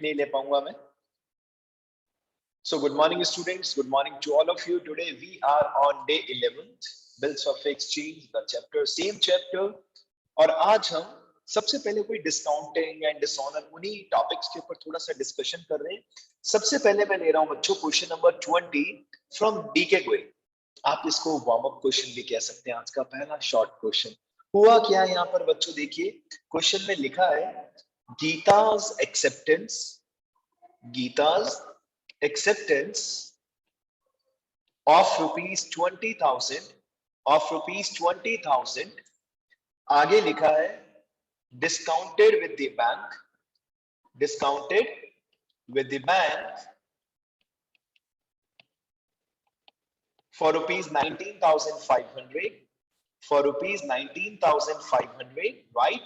नहीं ले पाऊंगा मैं। So good morning students, good morning to all of you. Today we are on day 11th, bills of exchange, the chapter, same chapter. और आज हम सबसे पहले कोई डिस्काउंटिंग एंड डिसऑनर उन्हीं टॉपिक्स के ऊपर थोड़ा सा डिस्कशन कर रहे हैं। सबसे पहले मैं ले रहा हूं बच्चों question number 20 from D K Goyal. आप इसको वार्म अप क्वेश्चन भी कह सकते हैं। आज का पहला शॉर्ट क्वेश्चन हुआ क्या है यहाँ पर बच्चों, देखिए क्वेश्चन में लिखा है गीता's acceptance of rupees 20,000 आगे लिखा है discounted with the bank for rupees 19,500 right,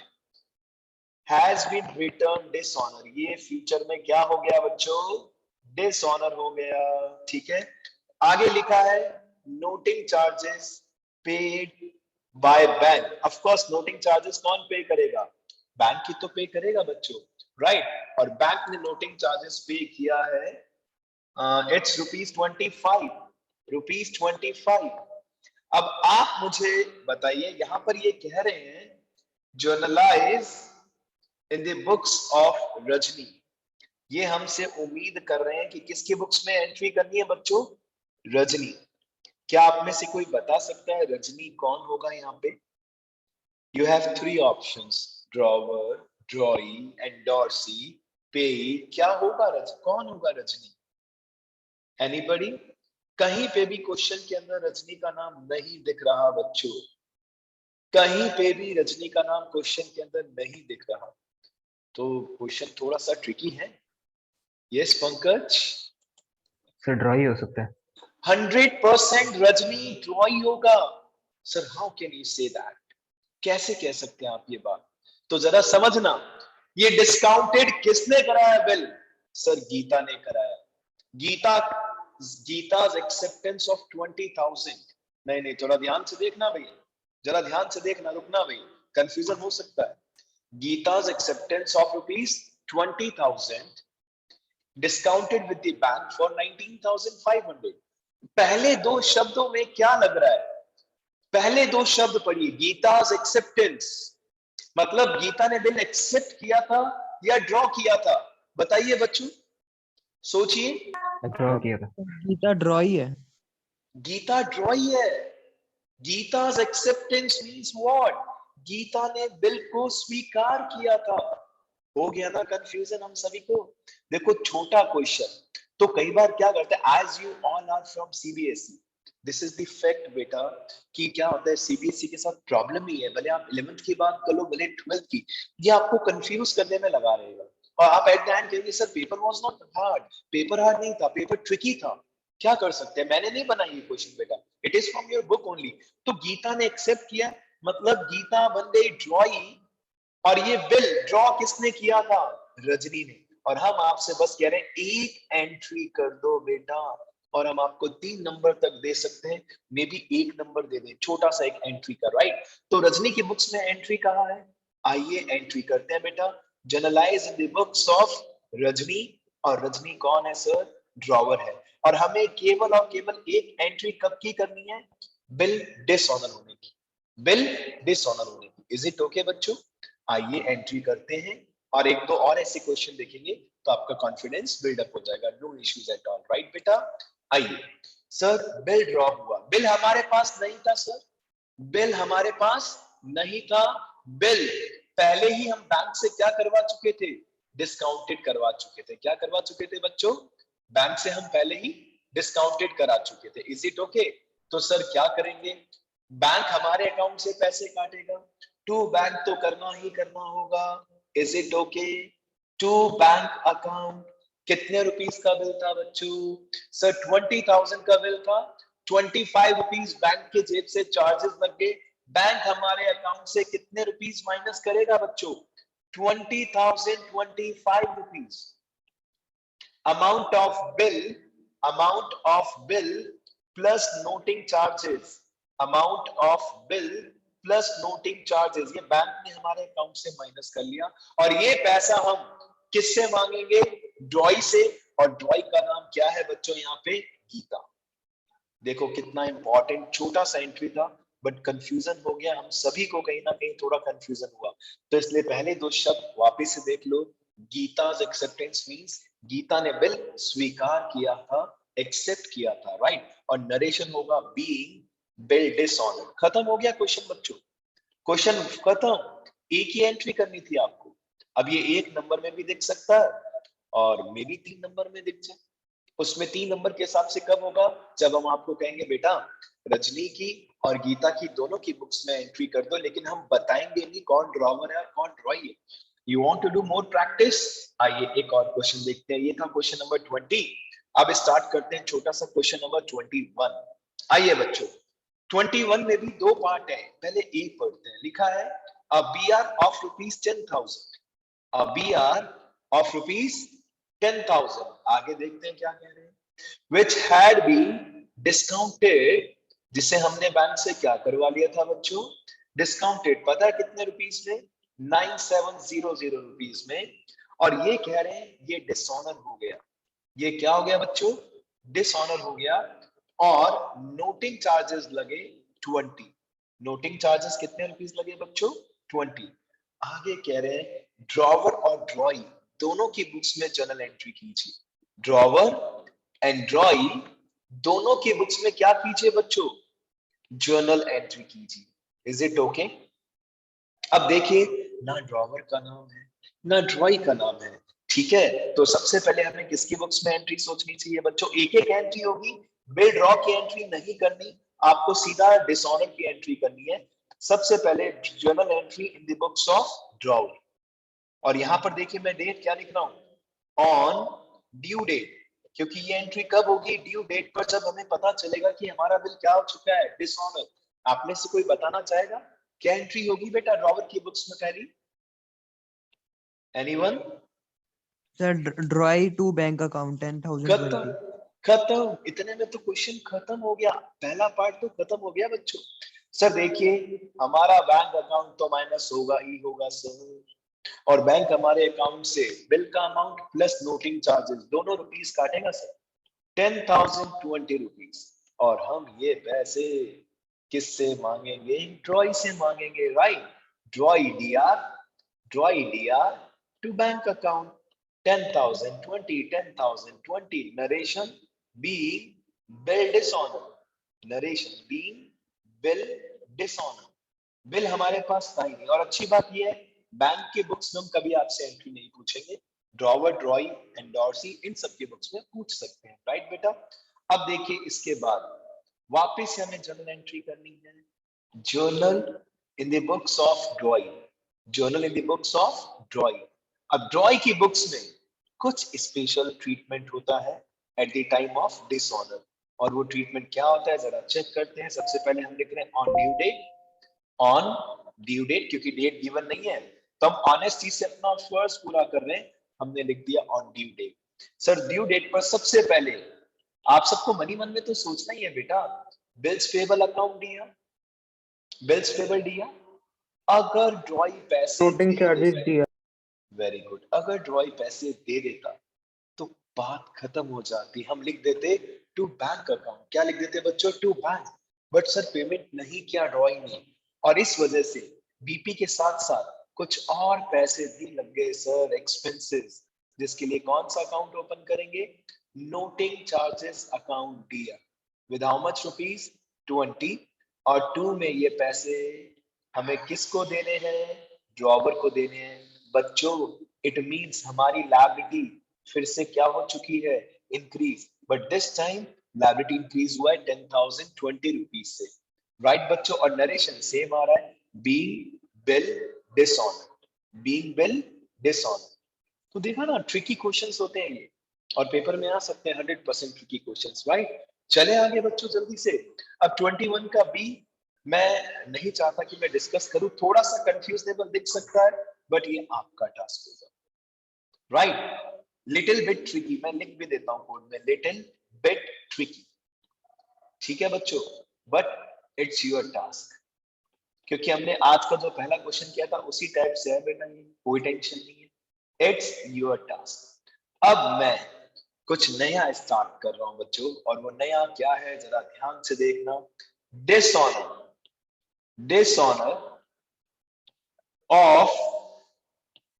has been returned dishonor। ये फ्यूचर में क्या हो गया बच्चों, डिसऑनर हो गया। ठीक है, आगे लिखा है noting charges paid by bank. Of course noting charges कौन पे करेगा, बैंक ही तो पे करेगा बच्चों, राइट। और बैंक ने नोटिंग चार्जेस पे किया है इट्स ₹25। अब आप मुझे बताइए, यहां पर ये कह रहे हैं generalized in the books of Rajni. ये हमसे उम्मीद कर रहे हैं कि किसकी बुक्स में एंट्री करनी है बच्चों, रजनी। क्या आप में से कोई बता सकता है रजनी कौन होगा यहाँ पे? You have 3 options, drawer, drawee and डॉर्सी, पे। क्या होगा कौन होगा रजनी? एनीबडी? कहीं पे भी क्वेश्चन के अंदर रजनी का नाम नहीं दिख रहा बच्चों, कहीं पे भी रजनी का नाम क्वेश्चन के अंदर नहीं दिख रहा। तो क्वेश्चन थोड़ा सा ट्रिकी है। यस पंकज सर, ड्रॉई हो सकता है। 100% रजनी ड्रॉई होगा। Sir how can you say that, कैसे कह सकते हैं आप ये बात? तो जरा समझना, ये डिस्काउंटेड किसने कराया बिल? सर गीता ने कराया। गीता's acceptance of 20,000। नहीं, थोड़ा ध्यान से देखना भाई, जरा ध्यान से देखना, रुकना भाई, कंफ्यूजन हो सकता है। गीता's acceptance of rupees 20,000 discounted with the bank for 19,500। पहले दो शब्दों में क्या लग रहा है? पहले दो शब्द पढ़िए, गीता's acceptance मतलब गीता ने बिल एक्सेप्ट किया था या ड्रॉ किया था? बताइए बच्चों, सोचिए। ड्रॉ किया था। गीता ड्रॉई है। गीता ड्रॉई है। गीता's acceptance means what? गीता ने बिल को स्वीकार किया था। हो गया ना कंफ्यूजन हम सभी को? देखो छोटा क्वेश्चन, तो कई बार क्या करते हैं, as you all are from CBSE, this is the fact बेटा, कि क्या होता है सीबीएसई के साथ प्रॉब्लम ही है, भले आप 11th की बात कर लो, भले 12th की, ये आपको कंफ्यूज करने में लगा रहेगा। और आप एट द एंड कहेंगे sir paper was not hard. Paper hard नहीं था, पेपर ट्रिकी था। क्या कर सकते हैं, मैंने नहीं बनाई ये क्वेश्चन बेटा, it is from your book only. तो गीता ने एक्सेप्ट किया, मतलब गीता बन गई ड्रॉई, और ये बिल ड्रॉ किसने किया था? रजनी ने। और हम आपसे बस कह रहे हैं एक एंट्री कर दो बेटा, और हम आपको 3 नंबर तक दे सकते हैं, मे बी 1 नंबर दे दें, छोटा सा एक एंट्री का, राइट। तो रजनी की बुक्स में एंट्री कहाँ है? आइए एंट्री करते हैं बेटा, generalized in the books of Rajni. और रजनी कौन है सर? ड्रॉवर है। और हमें केवल और केवल एक एंट्री कब की करनी है? बिल डिसऑनर होने की, बिल डिसऑनर होने की। इज इट ओके बच्चों? आइए एंट्री करते हैं, और एक दो और ऐसे क्वेश्चन देखेंगे तो आपका कॉन्फिडेंस बिल्डअप हो जाएगा। No issues at all, right बेटा। आइए सर, बिल ड्रॉ हुआ, बिल हमारे पास नहीं था सर, बिल हमारे पास नहीं था। बिल पहले ही हम बैंक से क्या करवा चुके थे? डिस्काउंटेड करवा चुके थे। क्या करवा चुके थे बच्चों? बैंक से हम पहले ही डिस्काउंटेड करा चुके थे। Is it okay? तो सर क्या करेंगे, बैंक हमारे अकाउंट से पैसे काटेगा, टू बैंक तो करना ही करना होगा। Is it okay? To bank account. कितने रुपीस का बिल था बच्चों? सर 20,000 का बिल था, 25 रुपीस बैंक के जेब से चार्जेस लग गए। बैंक हमारे अकाउंट से कितने रुपीस माइनस करेगा बच्चों? 20,025 rupees. Amount of bill plus noting charges, amount of bill plus noting charges, ये बैंक ने हमारे अकाउंट से माइनस कर लिया। और ये पैसा हम किससे मांगेंगे? ड्रॉई से, और ड्रॉई का नाम क्या है बच्चों यहाँ पे? गीता। देखो कितना इंपॉर्टेंट छोटा सा एंट्री था, बट कंफ्यूजन हो गया, हम सभी को कहीं ना कहीं थोड़ा कंफ्यूजन हुआ। तो इसलिए पहले दो शब्द वापस से देख लो। गीता's एक्सेप्टेंस मींस गीता ने बिल स्वीकार किया था, एक्सेप्ट किया था, राइट। और नरेशन होगा बीइंग बिल डिसऑनर। खत्म हो गया क्वेश्चन बच्चों, क्वेश्चन खत्म। एक ही एंट्री करनी थी आपको। अब ये 1 नंबर में भी दिख सकता है और मे भी 3 नंबर में दिख जाए। उसमें 3 नंबर के हिसाब से कब होगा? जब हम आपको कहेंगे बेटा रजनी की और गीता की दोनों की बुक्स में एंट्री कर दो, लेकिन हम बताएंगे नहीं कौन ड्रॉवर है और कौन ड्रॉई है। You want to do more practice? आइए एक और क्वेश्चन देखते हैं। ये था क्वेश्चन नंबर 20। अब स्टार्ट करते हैं छोटा सा क्वेश्चन नंबर 21। आइए बच्चों, 21 में भी दो पार्ट है। पहले ए पढ़ते हैं। लिखा है a BR of rupees 10,000, a BR of rupees 10,000। आगे देखते हैं क्या कह रहे हैं। which had been discounted, जिसे हमने बैंक से क्या करवा लिया था बच्चों? डिस्काउंटेड। पता है कितने रुपीस में? 9700 रुपीस में। और ये कह रहे हैं ये डिसऑनर हो गया। ये क्या हो गया बच्चों? डिसऑनर हो गया। और नोटिंग चार्जेस लगे 20। नोटिंग चार्जेस कितने रुपीस लगे बच्चों? 20। आगे कह रहे हैं ड्रॉवर और ड्रॉई दोनों की बुक्स में जर्नल एंट्री कीजिए। ड्रॉवर एंड ड्रॉई दोनों की बुक्स में क्या कीजिए बच्चों? जर्नल एंट्री कीजिए। Is it okay? अब देखिए ना ड्रॉवर का नाम है ना ड्रॉई का नाम है, ठीक है। तो सबसे पहले हमें किसकी बुक्स में एंट्री सोचनी चाहिए बच्चों? एक एक एंट्री होगी। बिल ड्रॉ की एंट्री नहीं करनी, आपको सीधा डिसऑनर की एंट्री करनी है। सबसे पहले journal entry in the books of drawer. और यहां पर देखिए मैं डेट क्या लिख रहा हूं? On due date. क्योंकि ये एंट्री कब होगी? ड्यू डेट पर, जब हमें पता चलेगा कि हमारा बिल क्या हो चुका है? डिसऑनर। आप में से कोई बताना चाहेगा क्या एंट्री होगी बेटा ड्रॉवर की बुक्स में पहली? Anyone? Sir drawee to bank account 10,020। खत्म। खत्म, इतने में तो क्वेश्चन खत्म हो गया। पहला पार्ट तो खत्म हो गया बच्चों। सर देखिए हमारा बैंक अकाउंट तो माइनस होगा ही होगा सर, और बैंक हमारे अकाउंट से बिल का अमाउंट प्लस नोटिंग चार्जेस दोनों रुपीस काटेगा सर, 10,020 रुपीस। और हम ये पैसे किससे मांगेंगे? ड्रॉई से मांगेंगे, right. Drawee DR, drawee DR to bank account 10,020, 10,020। Narration being bill dishonor, narration being bill dishonor। Bill हमारे पास था ही नहीं। और अच्छी बात यह है बैंक के बुक्स में हम कभी आपसे एंट्री नहीं पूछेंगे। ड्रॉवर, ड्रॉई, एंडोर्सी इन सब के बुक्स में पूछ सकते हैं, राइट बेटा। अब देखिए इसके बाद वापस से हमें जर्नल एंट्री करनी है। Journal in the books of ड्रॉई, journal in the books of ड्रॉई। अब ड्रॉई की बुक्स में कुछ स्पेशल ट्रीटमेंट होता है eight the time of dishonour. और वो ट्रीटमेंट क्या होता है जरा चेक करते हैं। सबसे पहले हम लिख रहे हैं on due date, on due date, क्योंकि डेट गिवन नहीं है तो हम ऑनेस्टी से अपना फर्ज पूरा कर रहे हैं। हमने लिख दिया on due date. Sir due date पर सबसे पहले आप सबको मनी मन में तो सोचना ही है बेटा, बिल्स पेबल अकाउंट दिया, बिल्स पेबल दिया। अगर ड्रॉई पैसे नोटिंग चार्जेस दिया। वेरी गुड, अगर ड्रॉई पैसे दे देता तो बात खत्म हो जाती। हम लिख देते टू बैंक अकाउंट। क्या लिख देते बच्चों? To bank. But sir payment नहीं किया ड्रॉई ने, और इस वजह से बीपी के साथ साथ कुछ और पैसे भी लग गए सर, एक्सपेंसेस, जिसके लिए कौन सा अकाउंट ओपन करेंगे? नोटिंग चार्जेस अकाउंट दिया विद हाउ मच रुपीज? 20। और 2 में ये पैसे हमें किसको देने हैं? ड्रॉवर को देने हैं। बच्चों इट मींस हमारी लायबिलिटी फिर से क्या हो चुकी है? Increase. But this time liability increase हुआ है 10,020 रुपीज से, राइट बच्चों। और नरेशन सेम आ रहा है, being bill dishonour, being bill dishonour. तो देखा ना ट्रिकी क्वेश्चंस होते हैं ये, और पेपर में आ सकते हैं 100% ट्रिकी क्वेश्चंस, राइट। चले आगे बच्चों जल्दी से। अब 21 का बी मैं नहीं चाहता कि मैं डिस्कस करूं, थोड़ा सा कंफ्यूजनेबल दिख सकता है बट ये आपका टास्क होगा, राइट। लिटिल बिट ट्रिकी, मैं लिख भी देता हूं कोड में, लिटिल बिट ट्रिकी, ठीक है बच्चों, बट इट्स योर टास्क। क्योंकि हमने आज का जो पहला क्वेश्चन किया था उसी टाइप से है बेटा, ये कोई टेंशन नहीं है। It's your task. अब मैं कुछ नया स्टार्ट कर रहा हूं बच्चों, और वो नया क्या है जरा ध्यान से देखना। Dishonour, dishonour of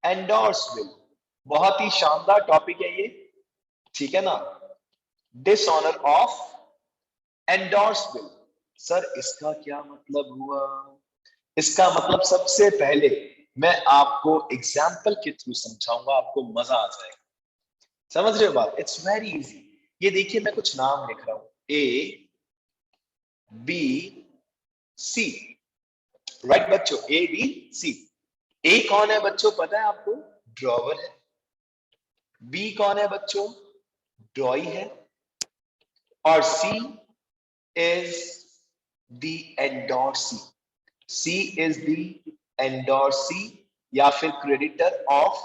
endorse bill. बहुत ही शानदार टॉपिक है ये, ठीक है ना। Dishonour of endorse bill. Sir इसका क्या मतलब हुआ? इसका मतलब सबसे पहले मैं आपको एग्जाम्पल के थ्रू समझाऊंगा, आपको मजा आ जाएगा। समझ रहे हो बात? It's very easy. ये देखिए मैं कुछ नाम लिख रहा हूं, ए बी सी, राइट बच्चों, ए बी सी। ए कौन है बच्चों पता है आपको? ड्रॉवर है। बी कौन है बच्चों? ड्रॉई है। और C is the endorsee. C is the endorsee, या फिर क्रेडिटर ऑफ,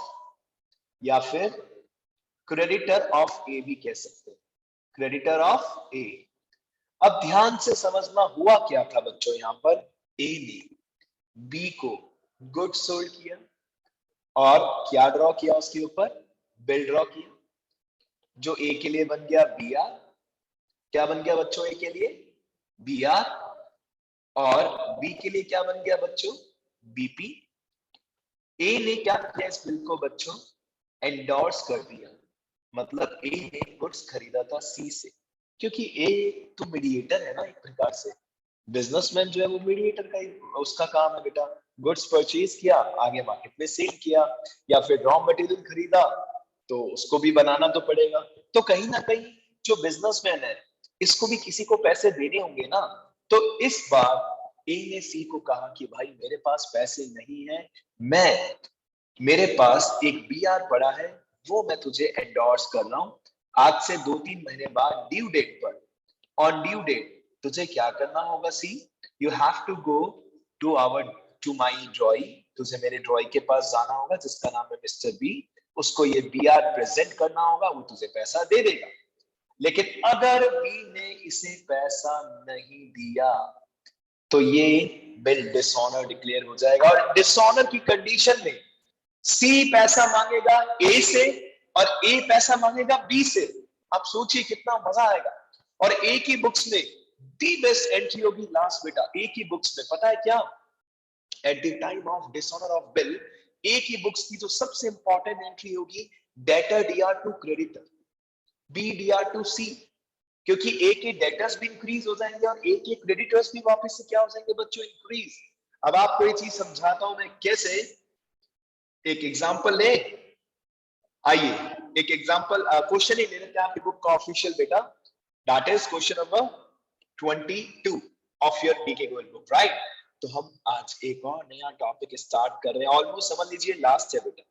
या फिर क्रेडिटर ऑफ ए भी कह सकते हैं, क्रेडिटर ऑफ ए। अब ध्यान से समझना हुआ क्या था बच्चों, यहां पर ए ने बी को गुड सोल्ड किया, और क्या ड्रॉ किया उसके ऊपर? बिल ड्रॉ किया, जो ए के लिए बन गया बी आर। क्या बन गया बच्चों ए के लिए? B are. और बी के लिए क्या बन गया बच्चों? बीपी। ए ने क्या किया इस बिल को बच्चों? एंडोर्स कर दिया। मतलब ए ने गुड्स खरीदा था सी से, क्योंकि ए तो मीडिएटर है ना एक प्रकार से। बिजनेसमैन जो है वो मीडिएटर का ही उसका काम है बेटा। गुड्स परचेज किया, आगे मार्केट में सेल किया, या फिर रॉ मटेरियल खरीदा तो उसको भी बनाना तो पड़ेगा। तो कहीं ना कहीं जो बिजनेसमैन है इसको भी किसी को पैसे देने होंगे ना। तो इस बार ए ने सी को कहा कि भाई मेरे पास पैसे नहीं है, मैं मेरे पास एक बीआर पड़ा है, वो मैं तुझे एंडोर्स कर रहा हूं। आज से 2-3 महीने बाद ड्यू डेट पर, ऑन ड्यू डेट तुझे क्या करना होगा see? You have to go to my drawee. तुझे मेरे ड्रॉई के पास जाना होगा जिसका नाम है मिस्टर बी। उसको ये बीआर प्रेजेंट करना होगा, वो तुझे पैसा दे देगा। लेकिन अगर बी ने इसे पैसा नहीं दिया तो ये बिल डिसऑनर डिक्लेयर हो जाएगा। और डिसऑनर की कंडीशन में सी पैसा मांगेगा ए से, और ए पैसा मांगेगा बी से। आप सोचिए कितना मजा आएगा। और ए की बुक्स में दी बेस्ट एंट्री होगी लास्ट बेटा। ए की बुक्स में पता है क्या? At the time of dishonour of bill, A की बुक्स की जो सबसे इंपॉर्टेंट एंट्री होगी, debtor DR to creditor, B DR to C. क्योंकि ए के डेटर्स भी इंक्रीज हो जाएंगे और ए के क्रेडिटर्स भी वापस से क्या हो जाएंगे बच्चों? इंक्रीज। अब आपको ये चीज समझाता हूं मैं कैसे। एक एग्जांपल ले, आइए एक एग्जांपल क्वेश्चन ही ले लेते हैं आपकी बुक का ऑफिशियल बेटा। That is question number 22 of your B K Goyal book, right. तो हम आज एक और नया टॉपिक स्टार्ट कर रहे हैं। ऑलमोस्ट समझ लीजिए लास्ट है बेटा,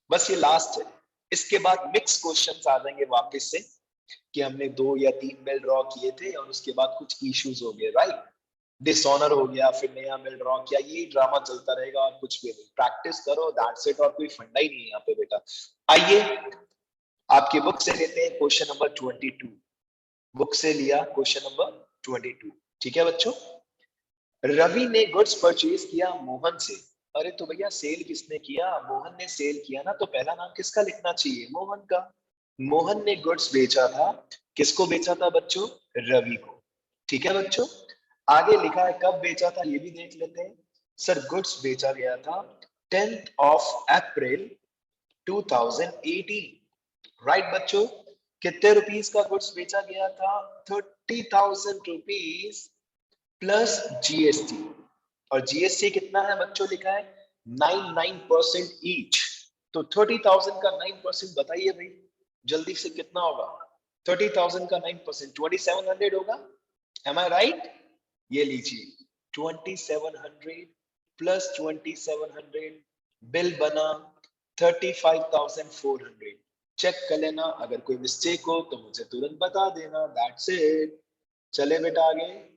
बस ये लास्ट है। इसके बाद मिक्स क्वेश्चंस आ जाएंगे वापस से, कि हमने 2 या 3 मेल ड्रॉ किए थे और उसके बाद कुछ इश्यूज हो गए, राइट। डिसऑनर हो गया, फिर नया मेल ड्रॉ किया, ये ड्रामा चलता रहेगा और कुछ भी नहीं। प्रैक्टिस करो, दैट्स इट। और कोई फंडा ही नहीं है यहाँ पे बेटा। आइए आपकी बुक से लेते हैं क्वेश्चन नंबर 22। बुक से लिया क्वेश्चन नंबर 22, ठीक है बच्चों। रवि ने गुड्स परचेज किया मोहन से। अरे तो भैया सेल किसने किया? मोहन ने सेल किया ना, तो पहला नाम किसका लिखना चाहिए? मोहन का। मोहन ने गुड्स बेचा था, किसको बेचा था बच्चों? रवि को। ठीक है बच्चों, आगे लिखा है कब बेचा था ये भी देख लेते हैं। सर गुड्स बेचा गया था 10th ऑफ अप्रैल 2018, राइट बच्चों। कितने रुपीस का गुड्स बेचा गया था? 30,000 रुपीज प्लस जीएसटी। और जीएसटी कितना है बच्चों? लिखा है 99% ईच। तो 30,000 का 9% बताइए भाई जल्दी से कितना होगा? 30,000 का 9% 2700 होगा। एम आई राइट? ये लीजिए 2700 प्लस 2700, बिल बना 35,400। चेक कर लेना, अगर कोई मिस्टेक हो तो मुझे तुरंत बता देना, दैट्स इट। चले बेटा आगे,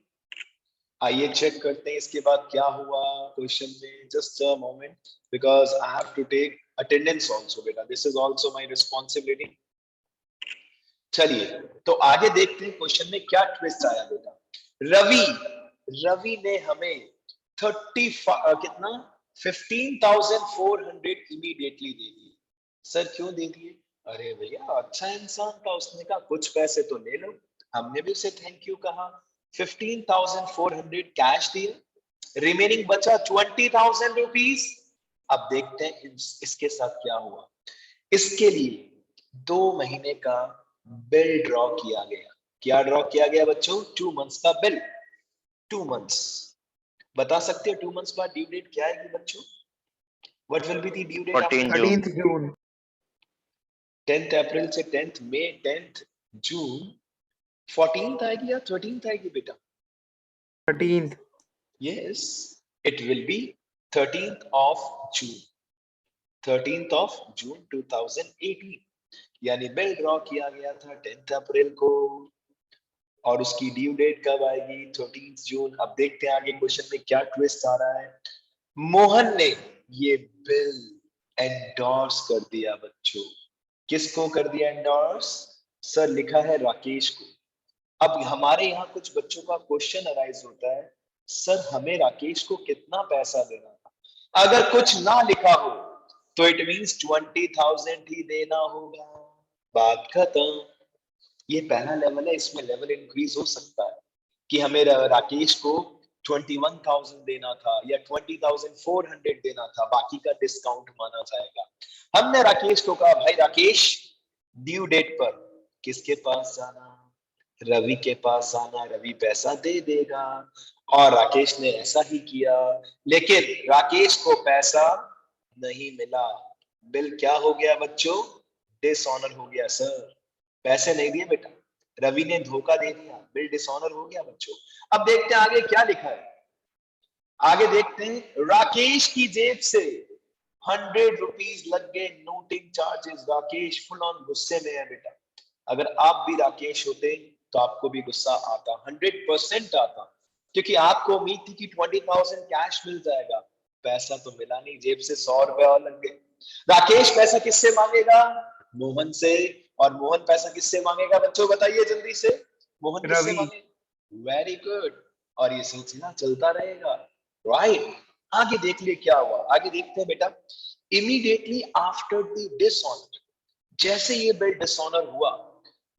आइए चेक करते हैं इसके बाद क्या हुआ क्वेश्चन में। Just a moment, because I have to take attendance also बेटा, this is also my responsibility. चलिए तो आगे देखते हैं क्वेश्चन में क्या ट्विस्ट आया बेटा। रवि ने हमें 15,400 इमीडिएटली दे दिए। सर क्यों दे दिए? अरे भैया अच्छा इंसान था, उसने कहा कुछ पैसे तो ले लो। हमने भी उसे थैंक यू कहा, 15,400 कैश दिए, रिमेनिंग बचा 20,000 रुपीज। अब देखते हैं इसके साथ क्या हुआ। इसके लिए 2 महीने का बिल ड्रॉ किया गया। क्या ड्रॉ किया गया बच्चों? 2 मंथ्स का बिल। 2 मंथ्स। बता सकते हो 2 मंथ्स बाद ड्यू डेट क्या आएगी बच्चों? What will be the due date 14 after? June 13th June 10th April से 10th मई, 10th जून। 14th आएगी या 13th आएगी बेटा? 13th Yes, it will be 13th of June. 13th of June 2018। यानी बिल ड्रॉ किया गया था 10th अप्रैल को, और उसकी ड्यू डेट कब आएगी? 13th जून। अब देखते हैं आगे क्वेश्चन में क्या ट्विस्ट आ रहा है। मोहन ने ये बिल एंडोर्स कर दिया बच्चों। किसको कर दिया एंडोर्स? सर लिखा है राकेश को। अब हमारे यहाँ कुछ बच्चों का क्वेश्चन अराइज होता है, सर हमें राकेश को कितना पैसा देना था? अगर कुछ ना लिखा हो तो इट मींस 20,000 ही देना होगा। बात खत्म। ये पहला लेवल है, इसमें लेवल इंक्रीज हो सकता है कि हमें राकेश को 21,000 देना था या 20,400 देना था, बाकी का डिस्काउंट माना जाएगा। हमने राकेश को कहा भाई राकेश ड्यू डेट पर किसके पास जाना? रवि के पास जाना, रवि पैसा दे देगा। और राकेश ने ऐसा ही किया, लेकिन राकेश को पैसा नहीं मिला। बिल क्या हो गया बच्चों? डिसऑनर हो गया सर। पैसे नहीं दिए बेटा, रवि ने धोखा दे दिया, बिल डिसऑनर हो गया बच्चों। अब देखते हैं आगे क्या लिखा है। आगे देखते हैं, राकेश की जेब से 100 रुपीज लग गए noting charges. Rakesh full on गुस्से में है बेटा। अगर आप भी राकेश होते तो आपको भी गुस्सा आता, 100% आता, क्योंकि आपको उम्मीद थी कि 20,000 कैश मिल जाएगा। पैसा तो मिला नहीं, जेब से 100 रुपए और लग गए। राकेश पैसा किससे मांगेगा? मोहन से। और मोहन पैसा किससे मांगेगा बच्चों? बताइए जल्दी से। मोहन किससे रवि। मांगेगा? Very good. और ये सिलसिला चलता रहेगा, राइट। आगे देख लिए क्या हुआ, आगे देखते हैं बेटा। इमीडिएटली आफ्टर द डिसऑनर, जैसे ये बिल डिसऑनर हुआ,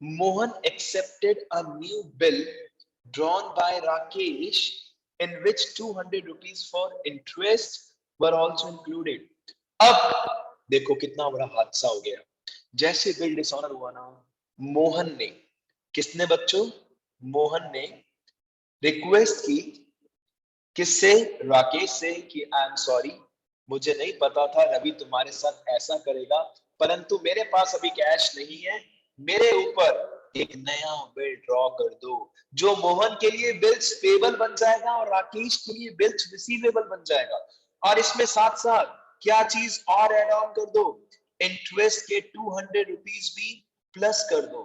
Mohan accepted a new bill drawn by Rakesh in which 200 rupees for interest were also included। अब देखो कितना बड़ा हादसा हो गया। जैसे बिल डिसऑनर हुआ ना, मोहन ने, किसने बच्चों? मोहन ने रिक्वेस्ट की किससे? राकेश से कि आई एम सॉरी, मुझे नहीं पता था रवि तुम्हारे साथ ऐसा करेगा, परंतु मेरे पास अभी कैश नहीं है, मेरे ऊपर एक नया बिल ड्रॉ कर दो जो मोहन के लिए बिल्स पेबल बन जाएगा और राकेश के लिए बिल्स रिसीवेबल बन जाएगा। और इसमें साथ साथ क्या चीज और एड ऑन कर दो? इंटरेस्ट के 200 रुपीज भी प्लस कर दो।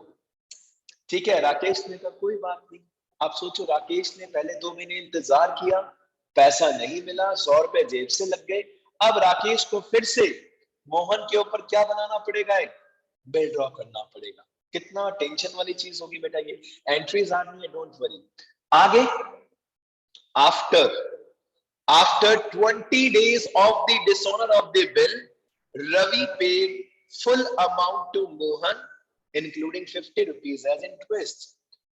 ठीक है, राकेश ने कहा कोई बात नहीं। आप सोचो, राकेश ने पहले 2 महीने इंतजार किया, पैसा नहीं मिला, 100 रुपए जेब से लग गए। अब राकेश को फिर से मोहन के ऊपर क्या बनाना पड़ेगा? एक बिल ड्रॉ करना पड़ेगा। कितना टेंशन वाली चीज होगी बेटा ये। एंट्रीज आ रही है, डोंट वरी। आगे, after 20 days of the dishonor of the bill, Ravi paid full amount to Mohan, including 50 rupees as interest।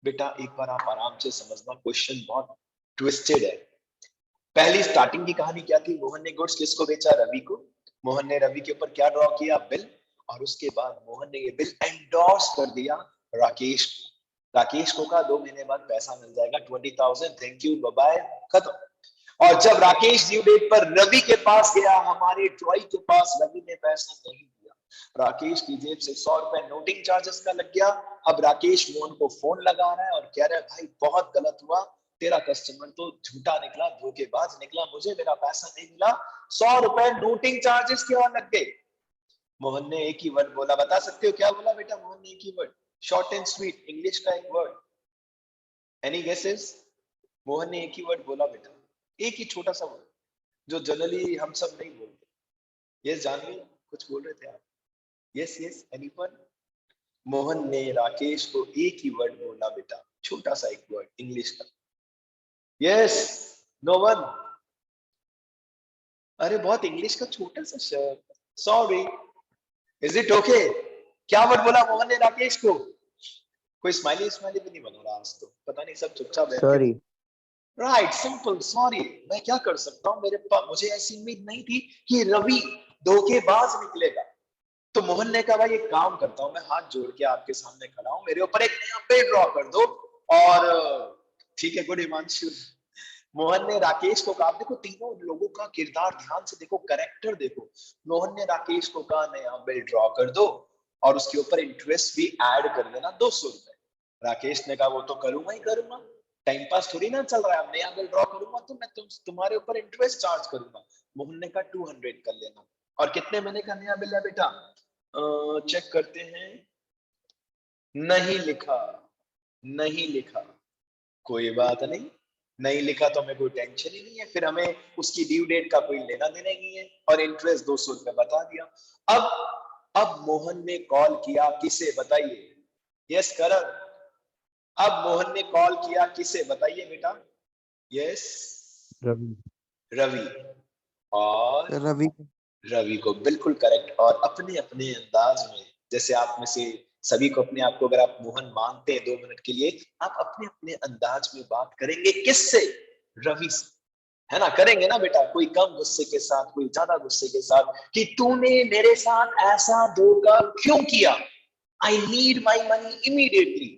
बेटा एक बार आप आराम से समझना, क्वेश्चन बहुत ट्विस्टेड है। पहली स्टार्टिंग की कहानी क्या थी? मोहन ने गुड्स किसको बेचा? रवि को। मोहन ने रवि के ऊपर क्या ड्रॉ किया? बिल। और उसके बाद मोहन ने ये बिल एंडोर्स कर दिया राकेश को। राकेश को कहा 2 महीने बाद पैसा मिल जाएगा 20,000, थैंक यू बाय बाय, खत्म। और जब राकेश ड्यू डेट पर रवि के पास गया, हमारे ट्रॉय के पास, रवि ने पैसा नहीं दिया। राकेश की जेब से 100 रुपए नोटिंग चार्जेस का लग गया। अब राकेश मोहन को फोन लगा रहा है और कह रहा है भाई बहुत गलत हुआ, तेरा कस्टमर तो झूठा निकला, धोखेबाज निकला, मुझे मेरा पैसा नहीं मिला, 100 रुपए नोटिंग चार्जेस के और लग गए। मोहन ने एक ही वर्ड बोला, बता सकते हो क्या बोला बेटा? मोहन ने एक ही word, short and sweet, English का एक वर्ड। Any guesses? मोहन ने एक ही वर्ड बोला बेटा, एक ही छोटा सा वर्ड जो जनरली हम सब नहीं बोलते। यस जानवी, कुछ बोल रहे थे आप? Yes yes, anyone? मोहन ने राकेश को एक ही वर्ड बोला बेटा, छोटा सा एक वर्ड इंग्लिश का। Yes, no one? अरे बहुत इंग्लिश का छोटा सा शब्द, सॉरी, इज इट ओके? क्या वर्ड बोला मोहन ने राकेश को? कोई स्माइली स्माइली भी नहीं बना रहा आज तो, पता नहीं सब चुपचाप बैठ सॉरी। के। Right, simple sorry. मैं क्या कर सकता हूँ, मेरे पास, मुझे ऐसी उम्मीद नहीं थी कि रवि धोखेबाज निकलेगा। तो मोहन ने कहा भाई एक काम करता हूँ, मैं हाथ जोड़ के आपके सामने खड़ा हूँ, मेरे ऊपर एक नया पेड़ ड्रॉ कर दो। और ठीक है, गुड हिमांशु। मोहन ने राकेश को कहा, देखो तीनों लोगों का किरदार ध्यान से देखो, कैरेक्टर देखो। मोहन ने राकेश को कहा नया बिल ड्रॉ कर दो और उसके ऊपर इंटरेस्ट भी ऐड कर देना 200 रुपए। राकेश ने कहा वो तो करूंगा ही करूंगा, टाइम पास थोड़ी ना चल रहा है, नया बिल ड्रॉ करूंगा तो मैं तुम्हारे ऊपर इंटरेस्ट चार्ज करूंगा। मोहन ने कहा 200 कर लेना। और कितने महीने का नया बिल है बेटा? चेक करते हैं। नहीं लिखा, नहीं लिखा, कोई बात नहीं, नहीं लिखा तो हमें कोई टेंशन ही नहीं है, फिर हमें उसकी ड्यू डेट का कोई लेना देना नहीं है, और इंटरेस्ट 200 रुपए बता दिया। अब मोहन ने कॉल किया, किसे बताइए? यस करण, अब मोहन ने कॉल किया किसे बताइए बेटा? यस रवि। रवि। और रवि। रवि को, बिल्कुल करेक्ट। और अपने अपने अंदाज में, जैसे आप में से सभी को अपने आप को अगर आप मोहन मानते हैं 2 मिनट के लिए, आप अपने अपने अंदाज में बात करेंगे किससे? रवि से, है ना? करेंगे ना बेटा? कोई कम गुस्से के साथ, कोई ज्यादा गुस्से के साथ, कि तूने मेरे साथ ऐसा धोखा क्यों किया, I need my money immediately.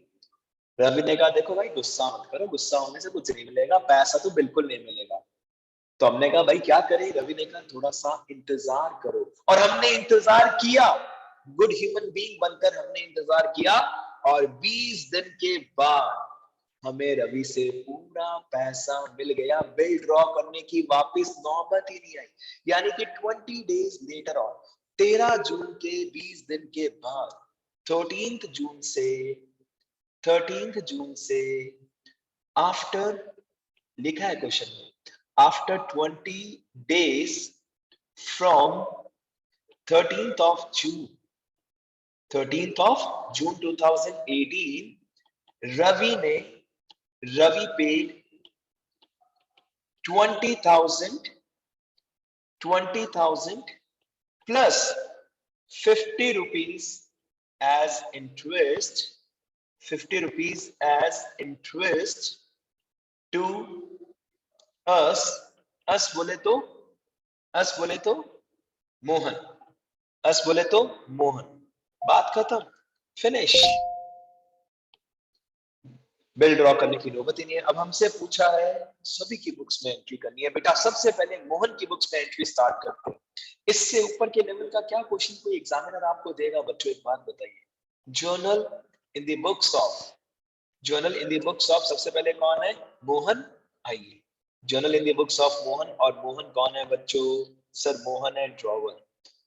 Ravi ने कहा देखो भाई गुस्सा मत करो, गुस्सा होने से कुछ नहीं मिलेगा, पैसा तो बिल्कुल नहीं मिलेगा। तो हमने कहा भाई क्या करें? रवि ने कहा थोड़ा सा इंतजार करो। और हमने इंतजार किया, गुड ह्यूमन बीइंग बनकर हमने इंतजार किया। और 20 दिन के बाद हमें रवि से पूरा पैसा मिल गया, बिल ड्रॉ करने की वापस नौबत ही नहीं आई। यानी कि 20 डेज लेटर ऑन, 13 जून के 20 दिन के बाद, 13 जून से 13 जून से आफ्टर, लिखा है क्वेश्चन में, after 20 days from 13th of June 13th of June 2018, Ravi paid 20,000 plus 50 rupees as interest, 50 rupees as interest to us, us बोले तो मोहन, अस बोले तो मोहन। बात खत्म, फिनिश। बिल ड्रॉ करने की नौबत ही नहीं है। अब हमसे पूछा है सभी की बुक्स में एंट्री करनी है बेटा। सबसे पहले मोहन की बुक्स में एंट्री स्टार्ट करते हैं। इससे ऊपर के लेवल का क्या क्वेश्चन कोई एग्जामिनर आपको देगा बच्चों? एक बात बताइए, journal in the books of, journal in the books of सबसे पहले कौन है? मोहन। आइए, journal in the books of Mohan. और मोहन कौन है बच्चों? सर मोहन है ड्रॉवर।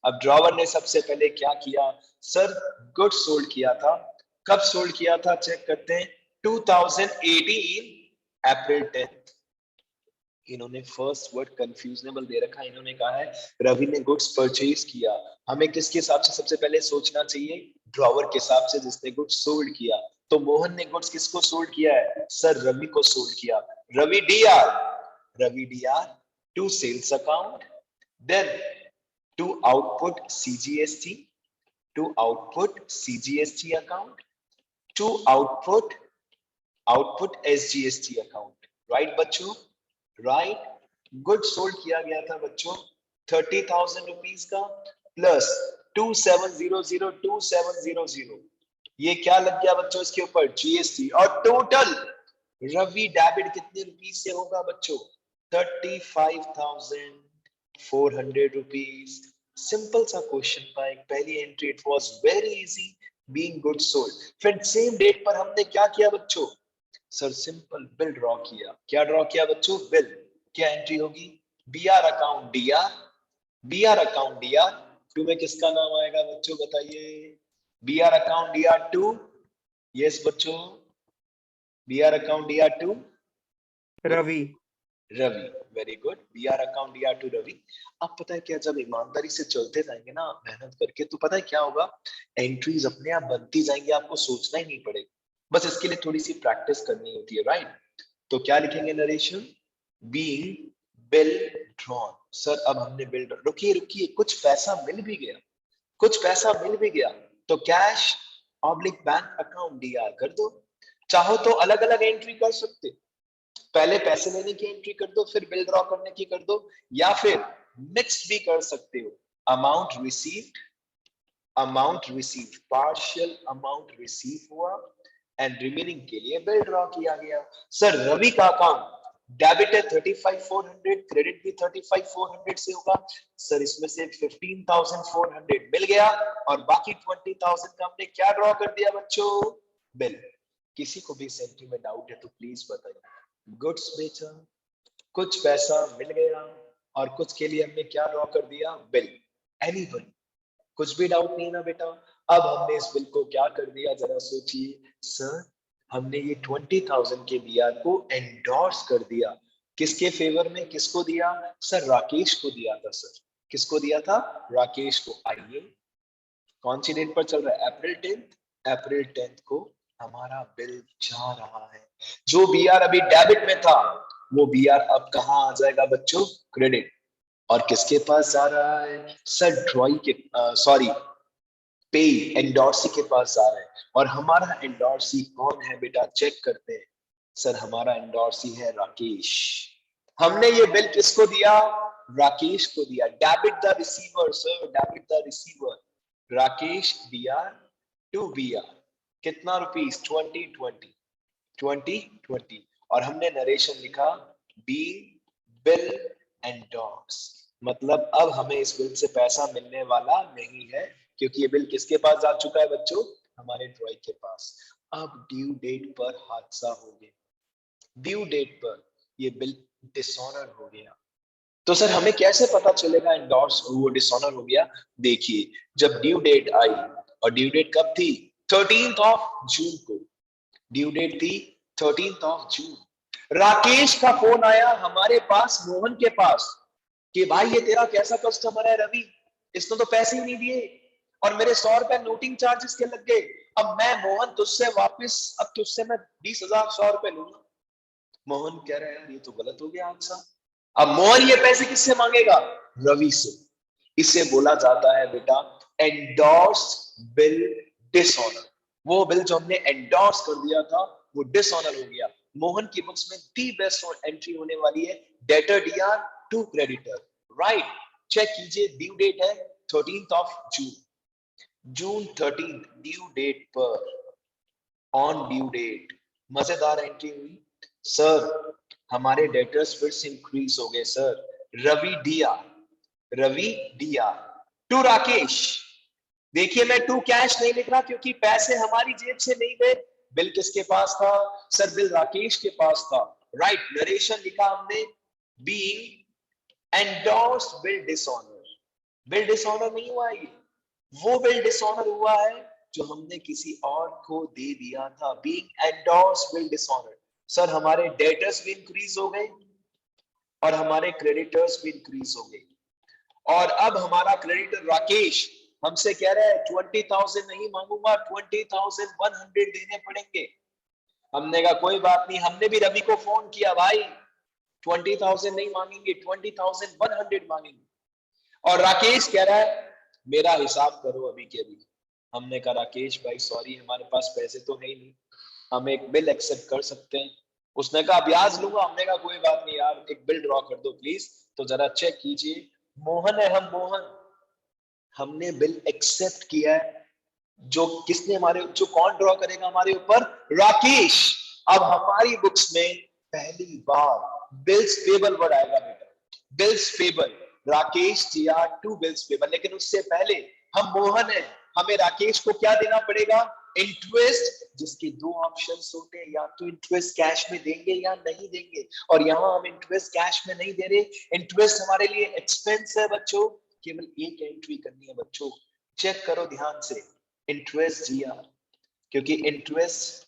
अब ड्रॉवर ने सबसे पहले क्या किया? सर गुड सोल्ड किया था। कब सोल्ड किया था? चेक करते हैं, 2018 अप्रैल 10। इन्होंने फर्स्ट वर्ड कंफ्यूजनेबल दे रखा है। इन्होंने कहा है रवि ने गुड्स परचेज किया। हमें किसके हिसाब से सबसे पहले सोचना चाहिए? ड्रॉवर के हिसाब से, जिसने गुड्स सोल्ड किया। तो मोहन ने गुड्स किसको सोल्ड किया है? सर रवि को सोल्ड किया। Ravi DR to sales account, then to output CGST, to output CGST account, to output SGST account, right बच्चों? right, गुड सोल्ड किया गया था बच्चों 30,000 रुपीज का प्लस 2700 ये क्या लग गया बच्चों इसके ऊपर? जीएसटी। और टोटल रवि डेबिट कितने रुपीज से होगा बच्चों? 35,400 रुपीज। सिंपल सा क्वेश्चन था, एक पहली entry. It was very easy, being good sold. फिर सेम डेट पर हमने क्या किया बच्चों? सर सिंपल बिल ड्रॉ किया। क्या ड्रॉ किया बच्चों? बिल। क्या एंट्री होगी? BR account DR, BR account DR to में किसका नाम आएगा बच्चों बताइए? BR account DR to, yes बच्चों, BR account DR to Ravi. Ravi, very good. BR account DR to Ravi. अब पता है क्या, जब ईमानदारी से चलते जाएंगे ना, मेहनत करके, तो पता है क्या होगा? एंट्रीज अपने आप बनती जाएंगी, आपको सोचना ही नहीं पड़ेगा। बस इसके लिए थोड़ी सी प्रैक्टिस करनी होती है, राइट? तो क्या लिखेंगे narration? Being bill drawn. Sir अब हमने बिल, रुकिए रुकिए, कुछ पैसा मिल भी गया, कुछ पैसा मिल भी गया। तो cash oblique bank account DR कर दो। चाहो तो अलग अलग एंट्री कर सकते, पहले पैसे लेने की एंट्री कर दो, फिर बिल ड्रॉ करने की कर दो, या फिर मिक्स भी कर सकते हो। Amount received partial amount receive हुआ एंड रिमेनिंग के लिए बिल ड्रॉ किया गया। सर रवि का अकाउंट डेबिट है 35,400, क्रेडिट भी 35,400 से होगा। सर इसमें से 15,400 मिल गया और बाकी 20,000 का हमने क्या ड्रॉ कर दिया बच्चों, बिल। किसी को भी सेंट्री में डाउट है तो प्लीज बताइए। गुड्स बेचा, कुछ पैसा मिल गया और कुछ के लिए हमने क्या ड्रॉ कर दिया, बिल। एनीबडी, कुछ भी डाउट नहीं ना बेटा। अब हमने इस बिल को क्या कर दिया जरा सोचिए। सर हमने ये 20,000 के बीआर को एंडोर्स कर दिया। किसके फेवर में, किसको दिया सर, राकेश को दिया था। सर किसको दिया था, राकेश को। आइए कौन सी डेट पर चल रहा है, अप्रैल 10th। अप्रैल 10th को हमारा बिल जा रहा है। जो बीआर अभी डेबिट में था वो बीआर अब कहां आ जाएगा बच्चों, क्रेडिट। और किसके पास जा रहा है सर, ड्रॉई के सॉरी पे एंडोर्सी के पास जा रहा है। और हमारा एंडोर्सी कौन है बेटा, चेक करते हैं। सर हमारा एंडोर्सी है राकेश। हमने ये बिल किसको दिया, राकेश को दिया। Debit the receiver sir, debit the receiver. Rakesh BR to BR कितना रुपीस, 2020। और हमने नरेशन लिखा बी बिल एंडोर्स। मतलब अब हमें इस बिल से पैसा मिलने वाला नहीं है, क्योंकि ये बिल किसके पास जा चुका है बच्चों, हमारे ड्रॉई के पास। अब ड्यू डेट पर हादसा हो गया, ड्यू डेट पर ये बिल डिसऑनर हो गया। तो सर हमें कैसे पता चलेगा एंडोर्स वो डिसऑनर हो गया। देखिए जब ड्यू डेट आई, और ड्यू डेट कब थी, 13th जून को। ड्यू डेट थी 13th जून। राकेश का फोन आया हमारे पास, मोहन के पास, कि भाई ये तेरा कैसा कस्टमर है रवि, इसने तो पैसे ही नहीं दिए और मेरे 100 रुपए नोटिंग चार्जेस के लग गए। अब मैं मोहन तुझसे वापस, अब तुझसे मैं 20,000 100 रुपए लूंगा। मोहन कह रहा है यार ये तो गलत हो गया हादसा। अब मोहन ये पैसे किससे मांगेगा, रवि से। इसे बोला जाता है बेटा एंडोर्स बिल डिसऑनर। वो बिल जो हमने एंडोर्स कर दिया था वो डिसऑनर हो गया। मोहन की बुक्स में दी बेस्ट एंट्री होने वाली है debtor DR to creditor. Right, check कीजिए, ड्यू डेट है 13th June. June 13 due date पर, ऑन ड्यू डेट मजेदार एंट्री हुई। सर हमारे डेटर्स फिर से इंक्रीज हो गए sir. Ravi DR to Rakesh. देखिए मैं टू कैश नहीं लिख रहा क्योंकि पैसे हमारी जेब से नहीं गए। बिल किसके पास था सर, बिल राकेश के पास था। राइट, नरेशन लिखा हमने being endorsed bill dishonour. Bill dishonour नहीं हुआ ये, वो बिल डिसऑनर हुआ है जो हमने किसी और को दे दिया था। Being endorsed bill dishonour. Sir हमारे डेटर्स भी इंक्रीज हो गए और हमारे क्रेडिटर्स भी इंक्रीज हो गए। और अब हमारा क्रेडिटर राकेश हमसे कह रहा है 20,000 नहीं मांगूंगा, 20,100 देने पड़ेंगे। हमने कहा कोई बात नहीं। हमने भी रवि को फोन किया, भाई 20,000 नहीं मांगेंगे, 20,100 मांगेंगे। और राकेश कह रहा है मेरा हिसाब करो अभी के अभी। हमने कहा राकेश भाई सॉरी हमारे पास पैसे तो है ही नहीं, हम एक बिल एक्सेप्ट कर सकते हैं। उसने कहा ब्याज लूंगा। हमने कहा कोई बात नहीं यार, एक बिल ड्रॉ कर दो प्लीज। तो जरा चेक कीजिए, मोहन है, हम मोहन, हमने बिल एक्सेप्ट किया है। जो किसने हमारे, जो कौन ड्रॉ करेगा हमारे ऊपर, राकेश। अब हमारी बुक्स में पहली बार बिल्स पेबल वर्ड आएगा बेटा, bills payable. Rakesh GR to bills payable. लेकिन उससे पहले हम मोहन है, हमें राकेश को क्या देना पड़ेगा, इंटरेस्ट। जिसके दो ऑप्शंस होते हैं, या तो इंटरेस्ट कैश में देंगे या नहीं देंगे। और यहाँ हम इंटरेस्ट कैश में नहीं दे रहे। इंटरेस्ट हमारे लिए एक्सपेंस है बच्चों। केवल एक एंट्री करनी है बच्चों, चेक करो ध्यान से, इंटरेस्ट जीआर। क्योंकि इंटरेस्ट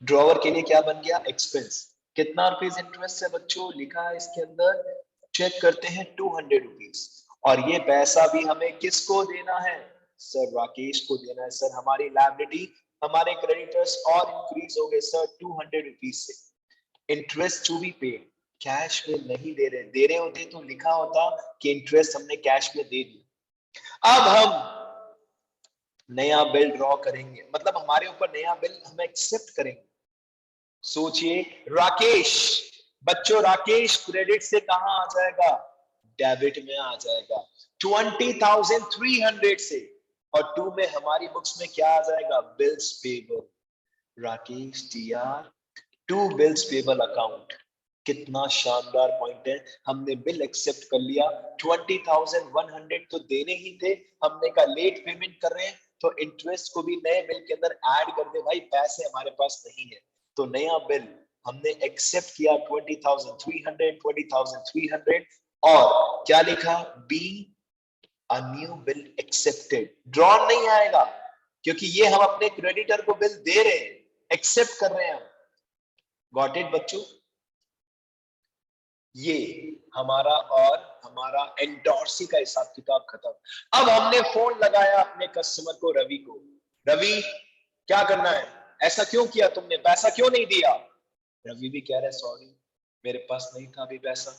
ड्रॉवर के लिए क्या बन गया, एक्सपेंस। कितना रुपीस इंटरेस्ट है बच्चों, लिखा है इसके अंदर, चेक करते हैं 200 रुपीस। और ये पैसा भी हमें किसको देना है सर, राकेश को देना है। सर हमारी लायबिलिटी, हमारे क्रेडिटर्स और इंक्रीज हो गए सर 200 रुपीज से। Interest to be paid, cash में नहीं दे रहे, दे रहे होते तो लिखा होता कि इंटरेस्ट हमने कैश में दे दिया। अब हम नया बिल ड्रॉ करेंगे, मतलब हमारे ऊपर नया बिल हम एक्सेप्ट करेंगे। सोचिए राकेश, बच्चों राकेश क्रेडिट से कहां आ जाएगा, डेबिट में आ जाएगा 20,300 से, और 2 में हमारी बुक्स में क्या आ जाएगा, bills payable. Rakesh TR 2 bills payable account. कितना शानदार पॉइंट है, हमने बिल एक्सेप्ट कर लिया, 20,100 तो देने ही थे, हमने कहा लेट पेमेंट कर रहे हैं तो इंटरेस्ट को भी नए बिल के अंदर ऐड कर दे, भाई पैसे हमारे पास नहीं है, तो नया बिल हमने एक्सेप्ट किया 20,300 और क्या लिखा, be a new bill accepted. Draw नहीं आएगा क्योंकि ये हम अपने क्रेडिटर को बिल दे रहे हैं, एक्सेप्ट कर रहे हैं हम। गॉट इट बच्चों, ये हमारा और हमारा एंडोर्सी का हिसाब किताब खत्म। अब हमने फोन लगाया अपने कस्टमर को, रवि को, रवि क्या करना है, ऐसा क्यों किया तुमने, पैसा क्यों नहीं दिया। रवि भी कह रहा है सॉरी मेरे पास नहीं था अभी पैसा।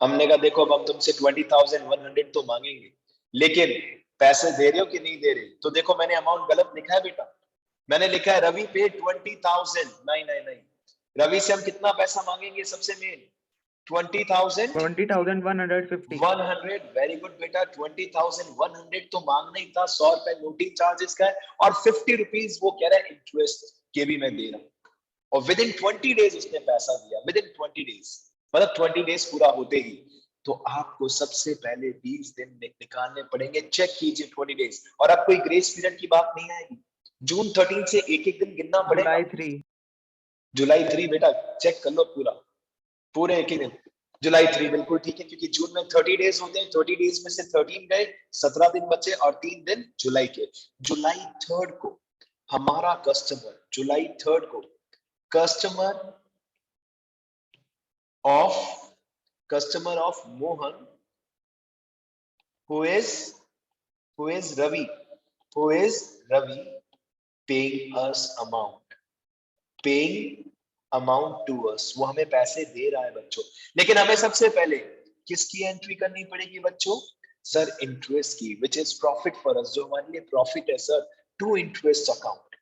हमने कहा देखो अब हम तुमसे 20,100 तो मांगेंगे, लेकिन पैसे दे रहे हो कि नहीं दे रहे, तो देखो मैंने अमाउंट गलत लिखा है बेटा, मैंने लिखा है रवि पे 20,000, नहीं नहीं नहीं, रवि से हम कितना पैसा मांगेंगे, सबसे मेन 20,000 20,150 100, वेरी गुड बेटा, 20,100 तो मांगना ही था, 100 रुपए नोटिंग चार्जेस का है, और 50 रुपीज वो कह रहा है इंटरेस्ट के भी मैं दे रहा हूं, और विद इन 20 डेज उसने पैसा दिया, विद इन 20 डेज, मतलब 20 डेज पूरा होते ही। तो आपको सबसे पहले 20 दिन निकालने पड़ेंगे, चेक कीजिए 20 डेज, और अब कोई ग्रेस पीरियड की बात नहीं आएगी, जून 13 से एक एक दिन गिनना पड़ेगा। जुलाई 3 बेटा चेक कर लो, पूरे एक ही दिन जुलाई 3, बिल्कुल ठीक है, क्योंकि जून में 30 डेज होते हैं, 30 डेज में से 13 गए, 17 दिन बचे, और 3 दिन जुलाई के। जुलाई 3 को हमारा कस्टमर, जुलाई 3 को customer of Mohan, who is Ravi, paying us amount to us, वो हमें पैसे दे रहा है बच्चों, लेकिन हमें सबसे पहले किसकी एंट्री करनी पड़ेगी बच्चों, सर इंटरेस्ट की, which is profit for us, जो हमारे लिए प्रॉफिट है sir, to interest account,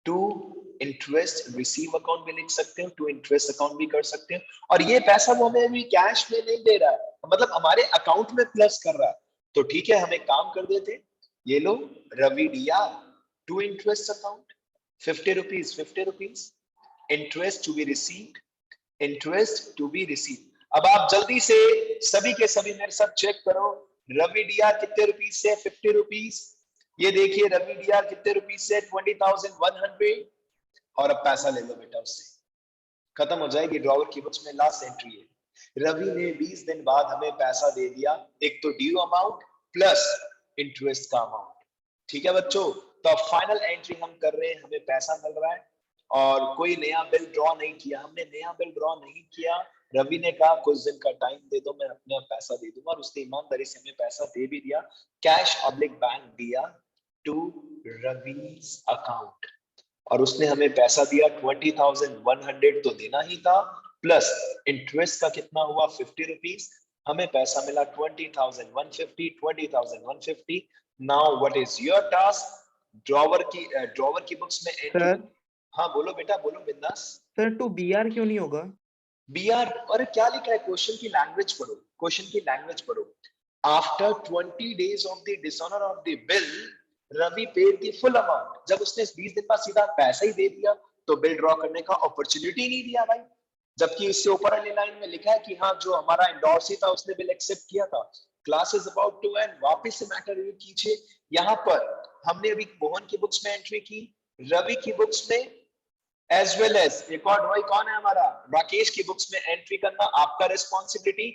to interest receive account भी लिख सकते हो, टू इंटरेस्ट अकाउंट भी कर सकते हो, और ये पैसा वो हमें अभी कैश में नहीं दे रहा है, मतलब हमारे अकाउंट में प्लस कर रहा है, तो ठीक है हम एक काम कर देते, ये लो रवि दिया to interest account 50 rupees interest to be received. अब आप जल्दी से सभी के सभी मेरे साथ चेक करो, रवि दिया कितने रुपीज से, 50 रुपीज, ये देखिए रवि दिया कितने रुपीज से, 20,100, और अब पैसा ले लो बेटा उससे, खत्म हो जाएगी, ड्रॉवर की बुक्स में लास्ट एंट्री है, रवि ने 20 दिन बाद हमें पैसा दे दिया, एक तो ड्यू अमाउंट प्लस इंटरेस्ट का अमाउंट, ठीक है बच्चों, तो अब फाइनल एंट्री हम कर रहे हैं, हमें पैसा मिल रहा है, और कोई नया बिल ड्रॉ नहीं किया, हमने नया बिल ड्रॉ नहीं किया, रवि ने कहा कुछ दिन का टाइम दे दो मैं अपने पैसा दे दूंगा, और उसने ईमानदारी से हमें पैसा दे भी दिया, कैश ऑब्लिक बैंक दिया टू रवि's अकाउंट, और उसने हमें पैसा दिया 20,100 तो देना ही था, प्लस इंटरेस्ट का कितना हुआ 50 रुपीज, हमें पैसा मिला 20,150। Now what is your task, drawer की बुक्स में एंट्री। सर हाँ बोलो बेटा बोलो बिंदास। सर टू बीआर क्यों नहीं होगा, बीआर, अरे क्या लिखा है, क्वेश्चन की लैंग्वेज पढ़ो, after 20 days of the dishonor of the bill Ravi paid the full amount, जब उसने 20 दिन बाद सीधा पैसा ही दे दिया तो बिल ड्रॉ करने का अपॉर्चुनिटी नहीं दिया भाई, जबकि इससे ऊपर वाली लाइन में लिखा है कि हाँ जो हमारा एंडोर्सी था उसने बिल एक्सेप्ट किया था, class is about to end, वापस से मैटर रिव्यू कीजिए, यहाँ पर हमने अभी मोहन की बुक्स में एंट्री की, रवि की बुक्स में एज वेल एज एक और ड्रॉई कौन है हमारा, राकेश की बुक्स में एंट्री करना आपका रिस्पॉन्सिबिलिटी,